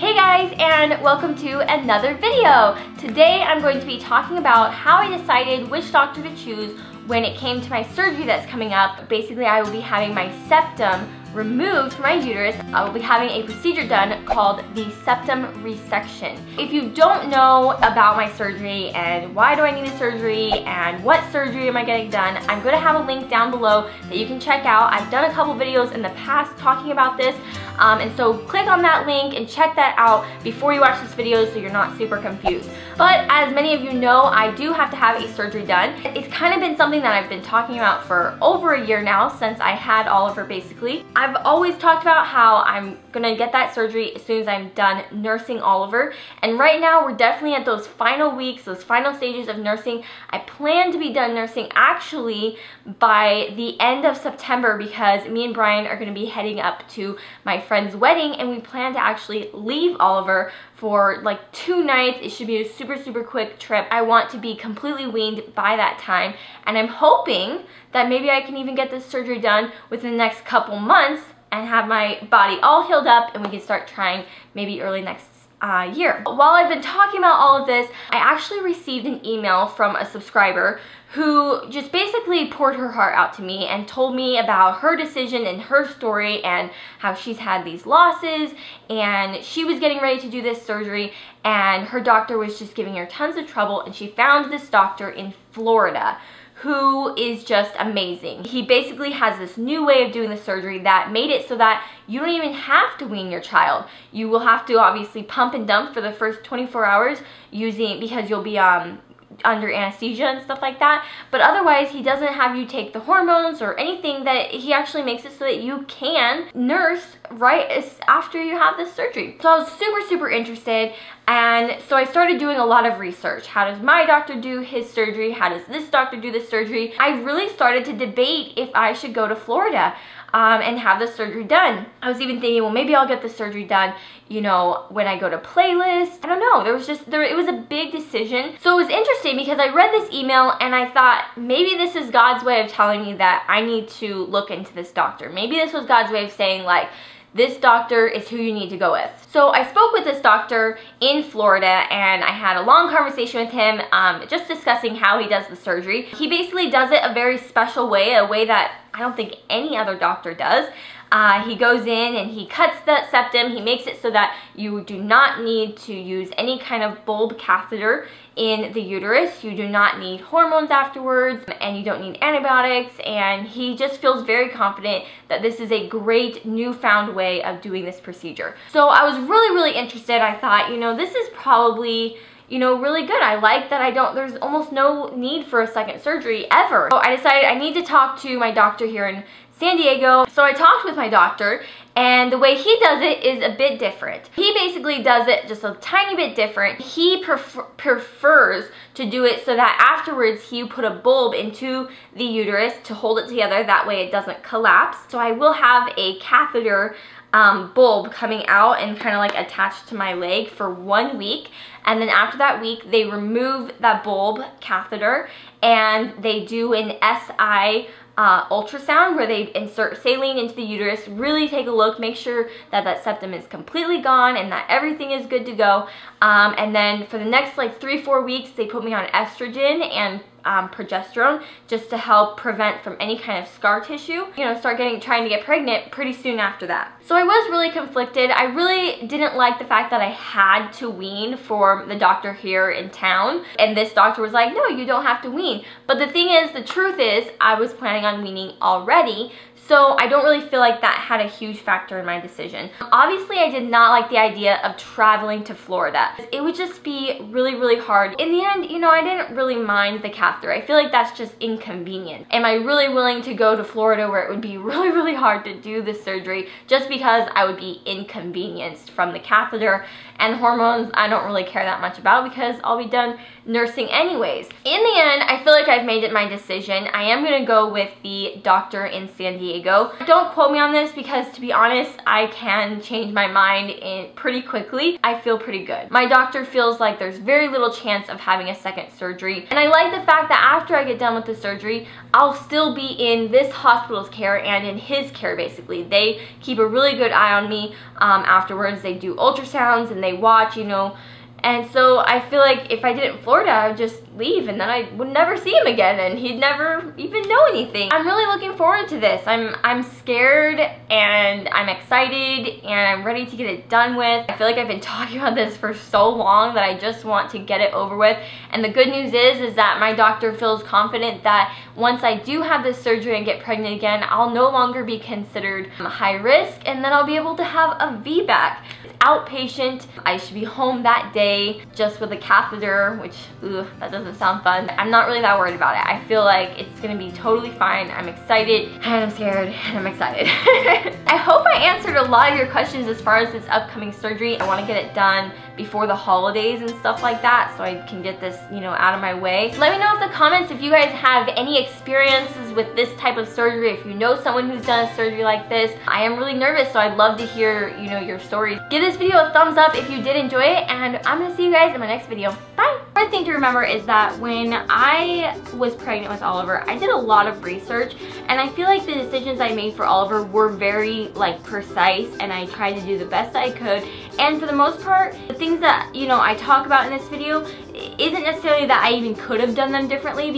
Hey guys, and welcome to another video. Today I'm going to be talking about how I decided which doctor to choose when it came to my surgery that's coming up. Basically, I will be having my septum removed from my uterus. I will be having a procedure done called the septum resection. If you don't know about my surgery and why do I need a surgery and what surgery am I getting done, I'm going to have a link down below that you can check out. I've done a couple videos in the past talking about this, and so click on that link and check that out before you watch this video so you're not super confused. But as many of you know, I do have to have a surgery done. It's kind of been something that I've been talking about for over a year now, since I had Oliver basically. I've always talked about how I'm gonna get that surgery as soon as I'm done nursing Oliver, and right now we're definitely at those final weeks, those final stages of nursing. I plan to be done nursing actually by the end of September, because me and Brian are gonna be heading up to my friend's wedding, and we plan to actually leave Oliver for like 2 nights. It should be a super quick trip. I want to be completely weaned by that time, and I'm hoping that maybe I can even get this surgery done within the next couple months and have my body all healed up, and we can start trying maybe early next year. While I've been talking about all of this, I actually received an email from a subscriber who just basically poured her heart out to me and told me about her decision and her story and how she's had these losses, and she was getting ready to do this surgery and her doctor was just giving her tons of trouble, and she found this doctor in Florida who is just amazing. He basically has this new way of doing the surgery that made it so that you don't even have to wean your child. You will have to obviously pump and dump for the first 24 hours because you'll be under anesthesia and stuff like that, but otherwise he doesn't have you take the hormones or anything. That he actually makes it so that you can nurse right after you have this surgery. So I was super interested, and so I started doing a lot of research. How does my doctor do his surgery? How does this doctor do this surgery? I really started to debate if I should go to Florida and have the surgery done. I was even thinking, well, maybe I'll get the surgery done, you know, when I go to Playlist. I don't know, it was a big decision. So it was interesting because I read this email and I thought, maybe this is God's way of telling me that I need to look into this doctor. Maybe this was God's way of saying, like, this doctor is who you need to go with. So I spoke with this doctor in Florida, and I had a long conversation with him, just discussing how he does the surgery. He basically does it a very special way, a way that I don't think any other doctor does. He goes in and he cuts the septum. He makes it so that you do not need to use any kind of bulb catheter in the uterus. You do not need hormones afterwards, and you don't need antibiotics, and he just feels very confident that this is a great newfound way of doing this procedure. So I was really interested. I thought, you know, this is probably, you know, really good. I like that there's almost no need for a second surgery ever. So I decided I need to talk to my doctor here in San Diego. So I talked with my doctor, and the way he does it is a bit different. He basically does it just a tiny bit different. He prefers to do it so that afterwards he put a bulb into the uterus to hold it together. That way it doesn't collapse. So I will have a catheter bulb coming out and kind of like attached to my leg for 1 week, and then after that week they remove that bulb catheter and they do an SI ultrasound where they insert saline into the uterus, really take a look, make sure that that septum is completely gone and that everything is good to go. And then for the next like 3-4 weeks they put me on estrogen and progesterone, just to help prevent from any kind of scar tissue. You know, trying to get pregnant pretty soon after that. So I was really conflicted. I really didn't like the fact that I had to wean for the doctor here in town, and this doctor was like, no, you don't have to wean. But the thing is, the truth is, I was planning on weaning already, so I don't really feel like that had a huge factor in my decision. Obviously, I did not like the idea of traveling to Florida. It would just be really hard. In the end, you know, I didn't really mind the catheter. I feel like that's just inconvenient. Am I really willing to go to Florida where it would be really hard to do the surgery just because I would be inconvenienced from the catheter? And hormones, I don't really care that much about because I'll be done nursing anyways. In the end, I feel like I've made it my decision. I am gonna go with the doctor in San Diego. Diego. Don't quote me on this because, to be honest, I can change my mind pretty quickly. I feel pretty good. My doctor feels like there's very little chance of having a second surgery, and I like the fact that after I get done with the surgery, I'll still be in this hospital's care and in his care. Basically, they keep a really good eye on me afterwards. They do ultrasounds and they watch, you know. And so I feel like if I did it in Florida, I would just leave and then I would never see him again and he'd never even know anything. I'm really looking forward to this. I'm scared and I'm excited and I'm ready to get it done with. I feel like I've been talking about this for so long that I just want to get it over with. And the good news is that my doctor feels confident that once I do have this surgery and get pregnant again, I'll no longer be considered high risk, and then I'll be able to have a VBAC. Outpatient. I should be home that day just with a catheter, which, that doesn't sound fun. I'm not really that worried about it. I feel like it's gonna be totally fine. I'm excited and I'm scared and I'm excited. I hope I answered a lot of your questions as far as this upcoming surgery. I want to get it done before the holidays and stuff like that so I can get this, you know, out of my way. Let me know in the comments if you guys have any experiences with this type of surgery, if you know someone who's done a surgery like this. I am really nervous, so I'd love to hear, you know, your stories. Give this video a thumbs up if you did enjoy it, and I'm gonna see you guys in my next video. Bye! One thing to remember is that when I was pregnant with Oliver, I did a lot of research, and I feel like the decisions I made for Oliver were very precise, and I tried to do the best I could. And for the most part, the things that, you know, I talk about in this video isn't necessarily that I even could have done them differently,